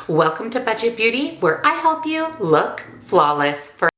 Welcome to Budget Beauty, where I help you look flawless for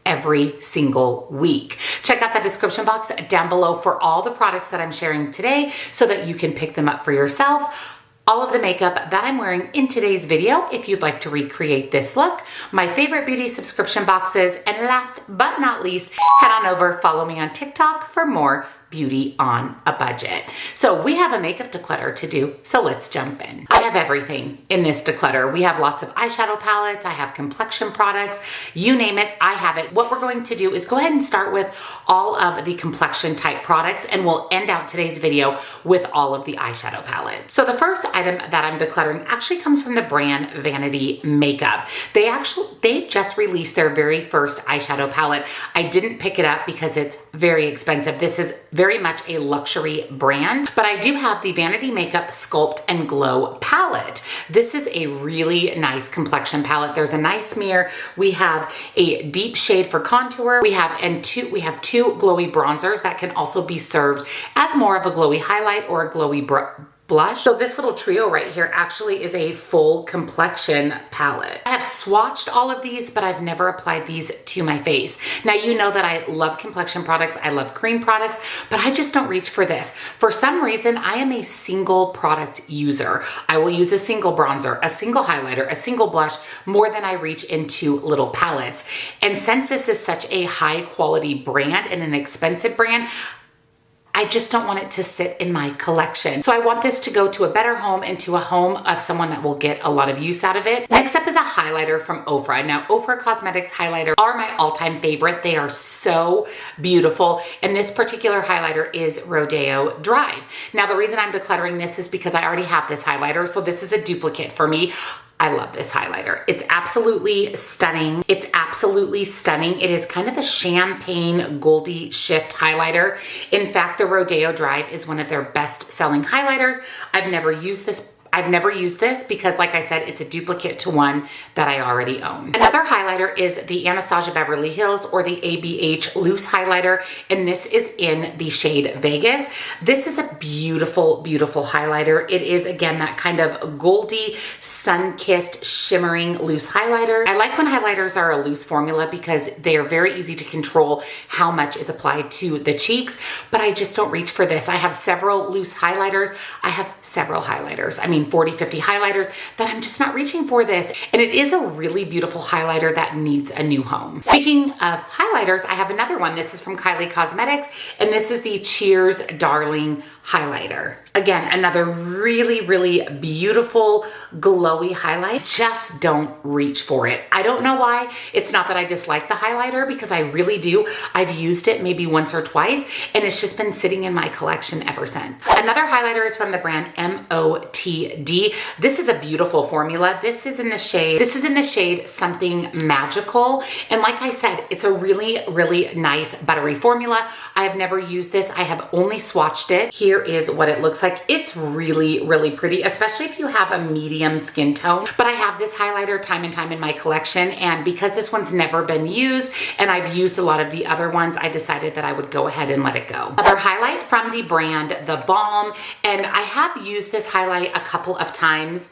every single week. Check out the description box down below for all the products that I'm sharing today so that you can pick them up for yourself. All of the makeup that I'm wearing in today's video, if you'd like to recreate this look, my favorite beauty subscription boxes, and last but not least, head on over, follow me on TikTok for more beauty on a budget. So we have a makeup declutter to do, so let's jump in. I have everything in this declutter. We have lots of eyeshadow palettes, I have complexion products, you name it, I have it. What we're going to do is go ahead and start with all of the complexion type products, and we'll end out today's video with all of the eyeshadow palettes. So the first item that I'm decluttering actually comes from the brand Vanity Makeup. They just released their very first eyeshadow palette. I didn't pick it up because it's very expensive. This is very much a luxury brand, but I do have the Vanity Makeup Sculpt and Glow palette. This is a really nice complexion palette. There's a nice mirror. We have a deep shade for contour. We have two glowy bronzers that can also be served as more of a glowy highlight or a glowy blush. So this little trio right here actually is a full complexion palette. I have swatched all of these, but I've never applied these to my face. Now, you know that I love complexion products, I love cream products, but I just don't reach for this. For some reason, I am a single product user. I will use a single bronzer, a single highlighter, a single blush, more than I reach into little palettes. And since this is such a high quality brand and an expensive brand, I just don't want it to sit in my collection. So I want this to go to a better home and to a home of someone that will get a lot of use out of it. Next up is a highlighter from Ofra. Now, Ofra Cosmetics highlighter are my all-time favorite. They are so beautiful. And this particular highlighter is Rodeo Drive. Now, the reason I'm decluttering this is because I already have this highlighter. So this is a duplicate for me. I love this highlighter. It's absolutely stunning. It's absolutely stunning. It is kind of a champagne goldy shift highlighter. In fact, the Rodeo Drive is one of their best selling highlighters. I've never used this because, like I said, it's a duplicate to one that I already own. Another highlighter is the Anastasia Beverly Hills or the ABH loose highlighter, and this is in the shade Vegas. This is a beautiful, beautiful highlighter. It is, again, that kind of goldy, sun-kissed, shimmering loose highlighter. I like when highlighters are a loose formula because they are very easy to control how much is applied to the cheeks, but I just don't reach for this. I have several loose highlighters. I have several highlighters. I mean, 40, 50 highlighters that I'm just not reaching for this. And it is a really beautiful highlighter that needs a new home. Speaking of highlighters, I have another one. This is from Kylie Cosmetics, and this is the Cheers Darling highlighter. Again, another really, really beautiful, glowy highlight. Just don't reach for it. I don't know why. It's not that I dislike the highlighter, because I really do. I've used it maybe once or twice, and it's just been sitting in my collection ever since. Another highlighter is from the brand MOTD. This is a beautiful formula. This is in the shade Something Magical. And like I said, it's a really, really nice buttery formula. I have never used this. I have only swatched it. Here is what it looks like. It's really, really pretty, especially if you have a medium skin tone. But I have this highlighter time and time in my collection, and because this one's never been used and I've used a lot of the other ones, I decided that I would go ahead and let it go. Another highlight from the brand The Balm, and I have used this highlight a couple of times.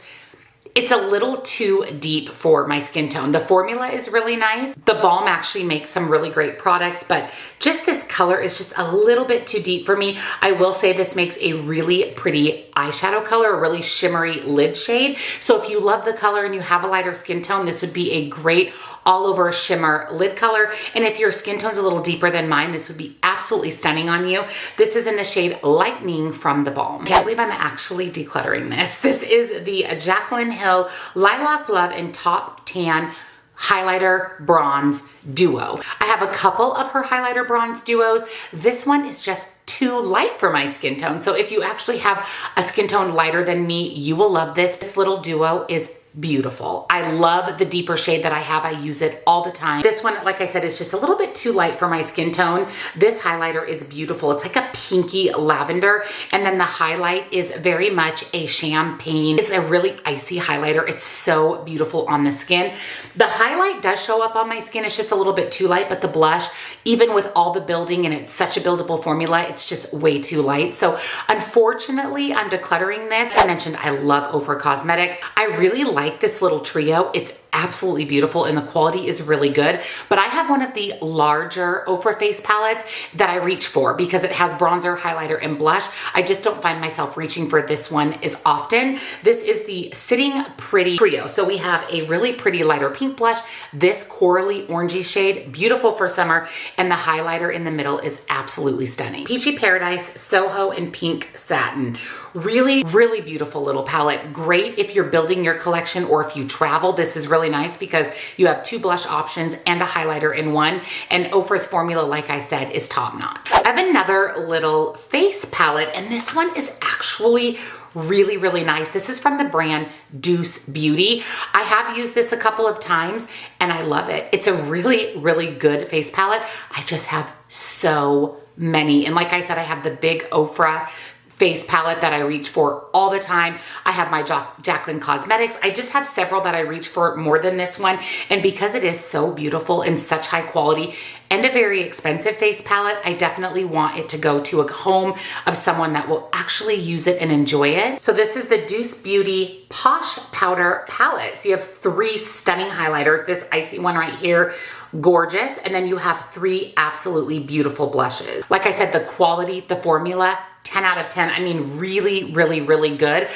It's a little too deep for my skin tone. The formula is really nice. The Balm actually makes some really great products, but just this color is just a little bit too deep for me. I will say this makes a really pretty eyeshadow color, a really shimmery lid shade. So if you love the color and you have a lighter skin tone, this would be a great all over shimmer lid color. And if your skin tone's a little deeper than mine, this would be absolutely stunning on you. This is in the shade Lightning from The Balm. Can't believe I'm actually decluttering this. This is the Jaclyn Hill Lilac Love and Top Tan highlighter bronze duo. I have a couple of her highlighter bronze duos. This one is just too light for my skin tone. So if you actually have a skin tone lighter than me, you will love this. This little duo is beautiful. I love the deeper shade that I have. I use it all the time. This one, like I said, is just a little bit too light for my skin tone. This highlighter is beautiful. It's like a pinky lavender, and then the highlight is very much a champagne. It's a really icy highlighter. It's so beautiful on the skin. The highlight does show up on my skin. It's just a little bit too light, but the blush, even with all the building and it's such a buildable formula, it's just way too light. So unfortunately, I'm decluttering this. I mentioned I love Ofra Cosmetics. I really like this little trio. It's absolutely beautiful and the quality is really good, but I have one of the larger Ofra face palettes that I reach for because it has bronzer, highlighter, and blush. I just don't find myself reaching for this one as often. This is the Sitting Pretty trio. So we have a really pretty lighter pink blush, this corally orangey shade, beautiful for summer, and the highlighter in the middle is absolutely stunning. Peachy Paradise, Soho, and Pink Satin. Really, really beautiful little palette. Great if you're building your collection or if you travel. This is really nice because you have two blush options and a highlighter in one. And Ofra's formula, like I said, is top notch. I have another little face palette, and this one is actually really, really nice. This is from the brand Deuce Beauty. I have used this a couple of times and I love it. It's a really, really good face palette. I just have so many. And like I said, I have the big Ofra face palette that I reach for all the time. I have my Jaclyn Cosmetics. I just have several that I reach for more than this one. And because it is so beautiful and such high quality and a very expensive face palette, I definitely want it to go to a home of someone that will actually use it and enjoy it. So this is the Deuce Beauty Posh Powder Palette. So you have three stunning highlighters. This icy one right here, gorgeous. And then you have three absolutely beautiful blushes. Like I said, the quality, the formula, 10 out of 10. I mean, really, really, really good.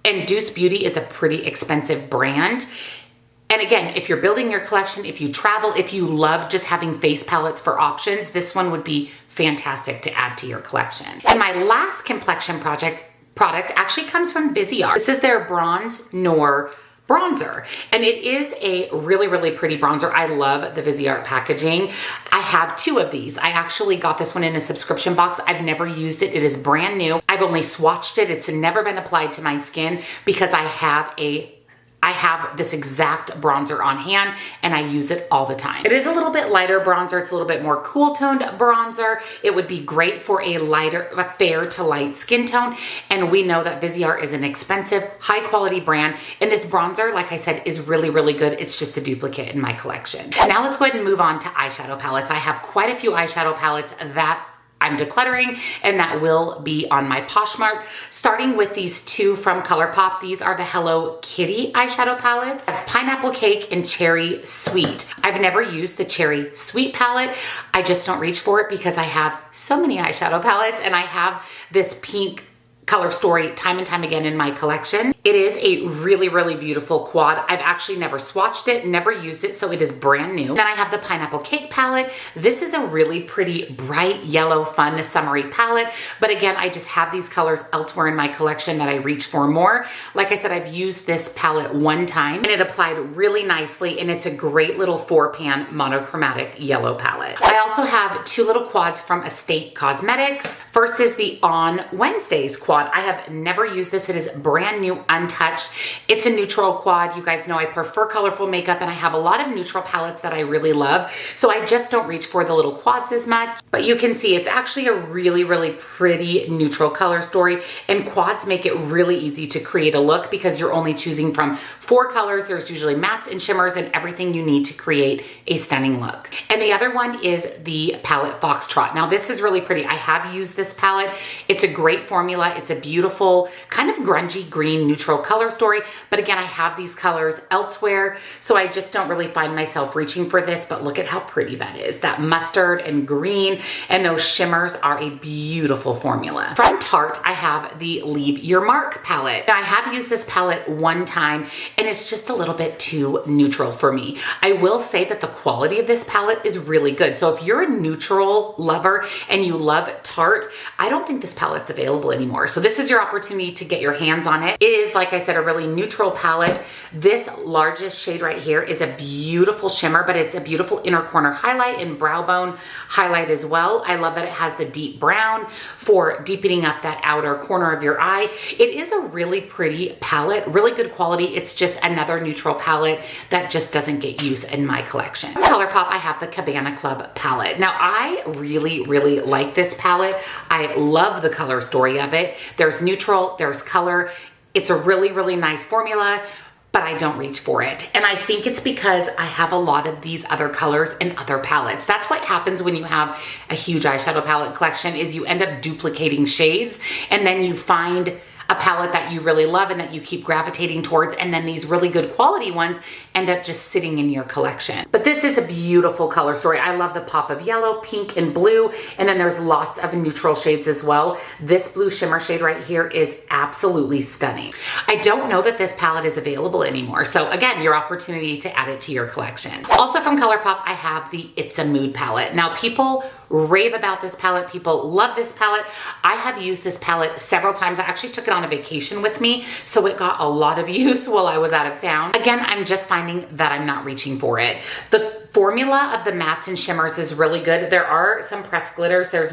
And Deuce Beauty is a pretty expensive brand. And again, if you're building your collection, if you travel, if you love just having face palettes for options, this one would be fantastic to add to your collection. And my last Complexion product actually comes from Viseart. This is their Bronze Noir bronzer, and it is a really, really pretty bronzer. I love the Viseart packaging. I have two of these. I actually got this one in a subscription box. I've never used it. It is brand new. I've only swatched it. It's never been applied to my skin because I have this exact bronzer on hand and I use it all the time. It is a little bit lighter bronzer. It's a little bit more cool toned bronzer. It would be great for a fair to light skin tone. And we know that Viseart is an expensive, high quality brand. And this bronzer, like I said, is really, really good. It's just a duplicate in my collection. Now let's go ahead and move on to eyeshadow palettes. I have quite a few eyeshadow palettes that I'm decluttering and that will be on my Poshmark, starting with these two from ColourPop. These are the Hello Kitty eyeshadow palettes. I have Pineapple Cake and Cherry Sweet. I've never used the Cherry Sweet palette. I just don't reach for it because I have so many eyeshadow palettes and I have this pink Color Story time and time again in my collection. It is a really, really beautiful quad. I've actually never swatched it, never used it, so it is brand new. Then I have the Pineapple Cake palette. This is a really pretty bright yellow, fun, summery palette. But again, I just have these colors elsewhere in my collection that I reach for more. Like I said, I've used this palette one time and it applied really nicely, and it's a great little 4-pan monochromatic yellow palette. I also have two little quads from Estate Cosmetics. First is the On Wednesdays quad. I have never used this. It is brand new, untouched. It's a neutral quad. You guys know I prefer colorful makeup, and I have a lot of neutral palettes that I really love. So I just don't reach for the little quads as much, but you can see it's actually a really, really pretty neutral color story, and quads make it really easy to create a look because you're only choosing from 4 colors. There's usually mattes and shimmers and everything you need to create a stunning look. And the other one is the palette Foxtrot. Now this is really pretty. I have used this palette. It's a great formula. It's a beautiful kind of grungy green neutral color story. But again, I have these colors elsewhere, so I just don't really find myself reaching for this, but look at how pretty that is. That mustard and green and those shimmers are a beautiful formula. From Tarte, I have the Leave Your Mark palette. Now I have used this palette one time and it's just a little bit too neutral for me. I will say that the quality of this palette is really good. So if you're a neutral lover and you love Tarte, I don't think this palette's available anymore. So this is your opportunity to get your hands on it. It is, like I said, a really neutral palette. This largest shade right here is a beautiful shimmer, but it's a beautiful inner corner highlight and brow bone highlight as well. I love that it has the deep brown for deepening up that outer corner of your eye. It is a really pretty palette, really good quality. It's just another neutral palette that just doesn't get used in my collection. From ColourPop, I have the Cabana Club palette. Now I really, really like this palette. I love the color story of it. There's neutral, there's color. It's a really, really nice formula, but I don't reach for it. And I think it's because I have a lot of these other colors and other palettes. That's what happens when you have a huge eyeshadow palette collection, is you end up duplicating shades, and then you find a palette that you really love and that you keep gravitating towards, and then these really good quality ones end up just sitting in your collection. But this is a beautiful color story. I love the pop of yellow, pink, and blue, and then there's lots of neutral shades as well. This blue shimmer shade right here is absolutely stunning. I don't know that this palette is available anymore, so again, your opportunity to add it to your collection. Also from ColourPop, I have the It's a Mood palette. Now people rave about this palette. People love this palette. I have used this palette several times. I actually took it on a vacation with me, so it got a lot of use while I was out of town. Again, I'm just finding that I'm not reaching for it. The formula of the mattes and shimmers is really good. There are some pressed glitters. There's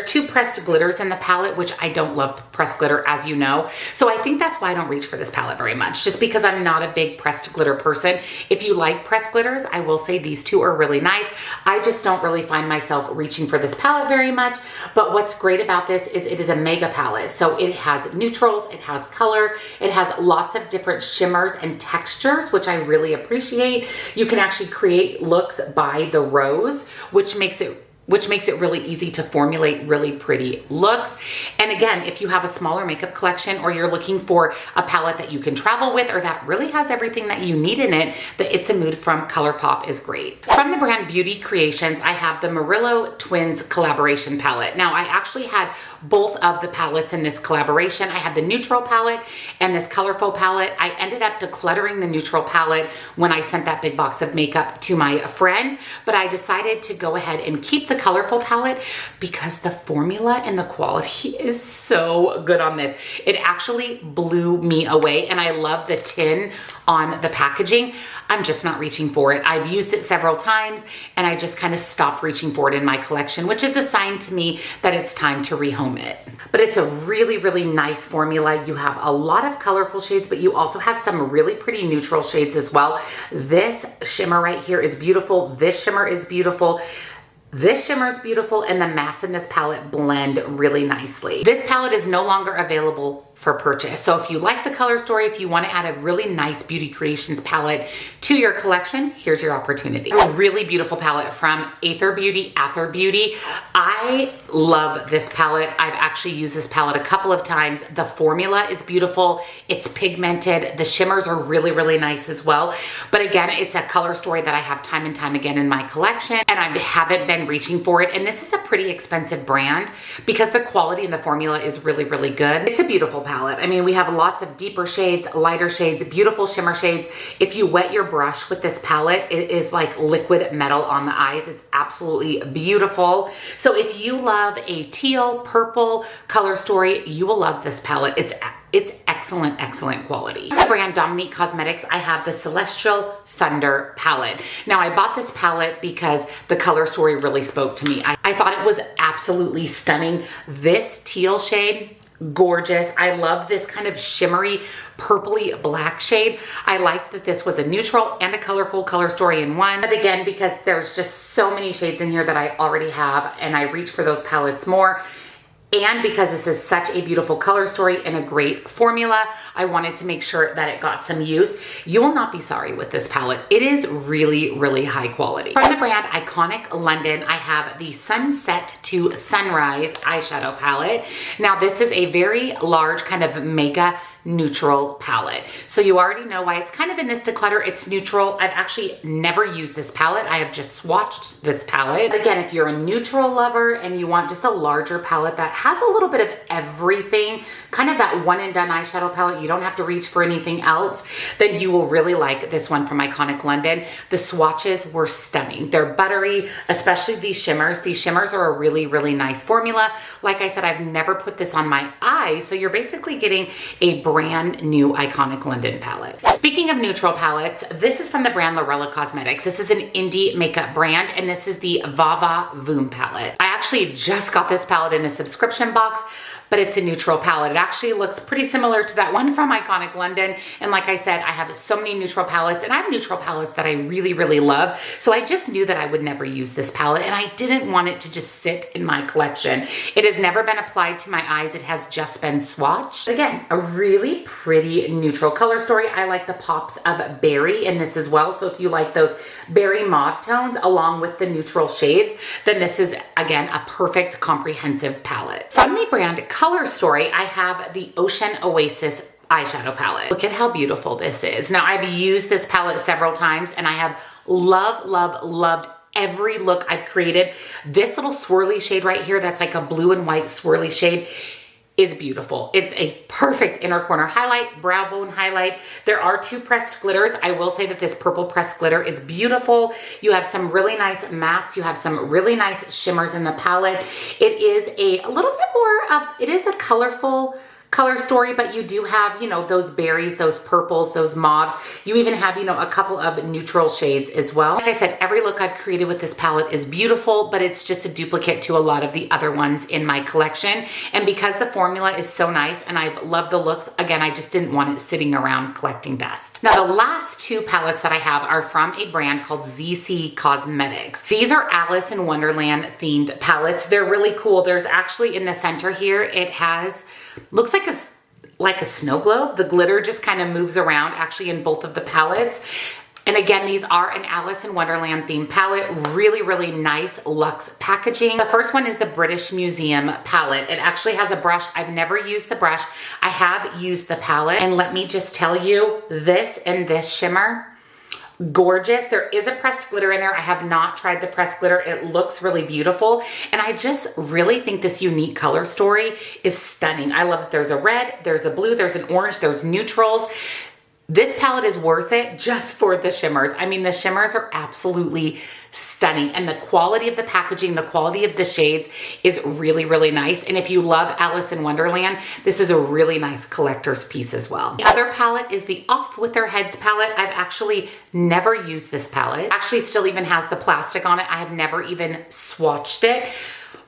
two pressed glitters in the palette, which I don't love pressed glitter, as you know. So I think that's why I don't reach for this palette very much, just because I'm not a big pressed glitter person. If you like pressed glitters, I will say these two are really nice. I just don't really find myself reaching for this palette very much. But what's great about this is it is a mega palette. So it has neutrals, it has color, it has lots of different shimmers and textures, which I really appreciate. You can actually create looks by the rows, which makes it really easy to formulate really pretty looks. And again, if you have a smaller makeup collection, or you're looking for a palette that you can travel with, or that really has everything that you need in it, the It's a Mood from ColourPop is great. From the brand Beauty Creations, I have the Murillo Twins collaboration palette. Now I actually had both of the palettes in this collaboration. I had the neutral palette and this colorful palette. I ended up decluttering the neutral palette when I sent that big box of makeup to my friend, but I decided to go ahead and keep the colorful palette because the formula and the quality is so good on this. It actually blew me away, and I love the tin on the packaging. I'm just not reaching for it. I've used it several times and I just kind of stopped reaching for it in my collection, which is a sign to me that it's time to rehome it. But it's a really, really nice formula. You have a lot of colorful shades, but you also have some really pretty neutral shades as well. This shimmer right here is beautiful. This shimmer is beautiful. This shimmer is beautiful, and the mattes in this palette blend really nicely. This palette is no longer available for purchase. So if you like the color story, if you want to add a really nice Beauty Creations palette to your collection, here's your opportunity. A really beautiful palette from Aether Beauty. I love this palette. I've actually used this palette a couple of times. The formula is beautiful. It's pigmented. The shimmers are really, really nice as well. But again, it's a color story that I have time and time again in my collection, and I haven't been again, reaching for it. And this is a pretty expensive brand because the quality and the formula is really, really good. It's a beautiful palette. I mean, we have lots of deeper shades, lighter shades, beautiful shimmer shades. If you wet your brush with this palette, it is like liquid metal on the eyes. It's absolutely beautiful. So if you love a teal, purple color story, you will love this palette. It's excellent, excellent quality. From the brand Dominique Cosmetics, I have the Celestial Thunder palette. Now, I bought this palette because the color story really spoke to me. I thought it was absolutely stunning. This teal shade, gorgeous. I love this kind of shimmery, purpley black shade. I like that this was a neutral and a colorful color story in one. But again, because there's just so many shades in here that I already have and I reach for those palettes more, and because this is such a beautiful color story and a great formula, I wanted to make sure that it got some use. You will not be sorry with this palette. It is really, really high quality. From the brand Iconic London, I have the Sunset to Sunrise eyeshadow palette. Now, this is a very large kind of mega neutral palette. So you already know why it's kind of in this declutter. It's neutral. I've actually never used this palette. I have just swatched this palette. Again, if you're a neutral lover and you want just a larger palette that has a little bit of everything, kind of that one and done eyeshadow palette, you don't have to reach for anything else, then you will really like this one from Iconic London. The swatches were stunning. They're buttery, especially these shimmers. These shimmers are a really, really nice formula. Like I said, I've never put this on my eyes, so you're basically getting a brand new Iconic London palette. Speaking of neutral palettes, this is from the brand Lorella Cosmetics. This is an indie makeup brand, and this is the Vava Voom palette. I actually just got this palette in a subscription box, but it's a neutral palette. It actually looks pretty similar to that one from Iconic London. And like I said, I have so many neutral palettes, and I have neutral palettes that I really, really love. So I just knew that I would never use this palette, and I didn't want it to just sit in my collection. It has never been applied to my eyes. It has just been swatched. Again, a really pretty neutral color story. I like the pops of berry in this as well. So if you like those berry mauve tones along with the neutral shades, then this is, again, a perfect comprehensive palette. From the brand Color Story, I have the Ocean Oasis eyeshadow palette. Look at how beautiful this is. Now, I've used this palette several times and I have loved every look I've created. This little swirly shade right here, that's like a blue and white swirly shade, is beautiful. It's a perfect inner corner highlight, brow bone highlight. There are two pressed glitters. I will say that this purple pressed glitter is beautiful. You have some really nice mattes. You have some really nice shimmers in the palette. It is a little bit more of, it is a colorful color story, but you do have, you know, those berries, those purples, those mauves. You even have, you know, a couple of neutral shades as well. Like I said, every look I've created with this palette is beautiful, but it's just a duplicate to a lot of the other ones in my collection. And because the formula is so nice and I've loved the looks, again, I just didn't want it sitting around collecting dust. Now, the last two palettes that I have are from a brand called ZC Cosmetics. These are Alice in Wonderland themed palettes. They're really cool. There's actually in the center here, it has, looks like a snow globe. The glitter just kind of moves around actually in both of the palettes. And again, these are an Alice in Wonderland themed palette. Really, really nice luxe packaging. The first one is the British Museum palette. It actually has a brush. I've never used the brush. I have used the palette. And let me just tell you, this and this shimmer, gorgeous. There is a pressed glitter in there. I have not tried the pressed glitter. It looks really beautiful. And I just really think this unique color story is stunning. I love that there's a red, there's a blue, there's an orange, there's neutrals. This palette is worth it just for the shimmers. I mean, the shimmers are absolutely stunning, and the quality of the packaging, the quality of the shades is really, really nice. And if you love Alice in Wonderland, this is a really nice collector's piece as well. The other palette is the Off With Their Heads palette. I've actually never used this palette. It actually still even has the plastic on it. I have never even swatched it,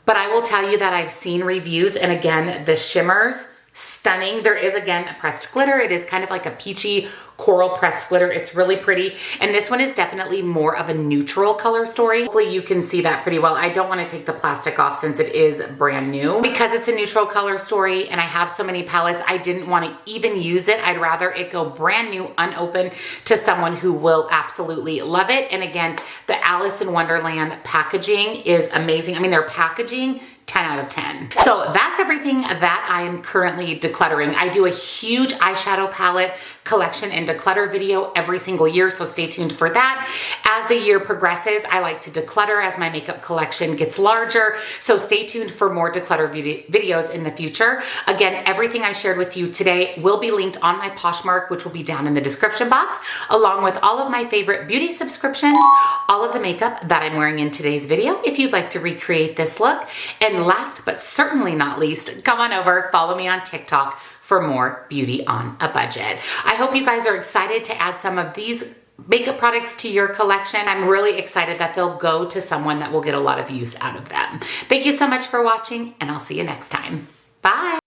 but I will tell you that I've seen reviews, and again, the shimmers, stunning. There is, again, a pressed glitter. It is kind of like a peachy coral pressed glitter. It's really pretty. And this one is definitely more of a neutral color story. Hopefully you can see that pretty well. I don't want to take the plastic off since it is brand new. Because it's a neutral color story and I have so many palettes, I didn't want to even use it. I'd rather it go brand new, unopened, to someone who will absolutely love it. And again, the Alice in Wonderland packaging is amazing. I mean, their packaging 10 out of 10. So that's everything that I am currently decluttering. I do a huge eyeshadow palette collection and declutter video every single year, so stay tuned for that. As the year progresses, I like to declutter as my makeup collection gets larger, so stay tuned for more declutter videos in the future. Again, everything I shared with you today will be linked on my Poshmark, which will be down in the description box, along with all of my favorite beauty subscriptions, all of the makeup that I'm wearing in today's video, if you'd like to recreate this look. And last but certainly not least, come on over, follow me on TikTok for more beauty on a budget. I hope you guys are excited to add some of these makeup products to your collection. I'm really excited that they'll go to someone that will get a lot of use out of them. Thank you so much for watching, and I'll see you next time. Bye.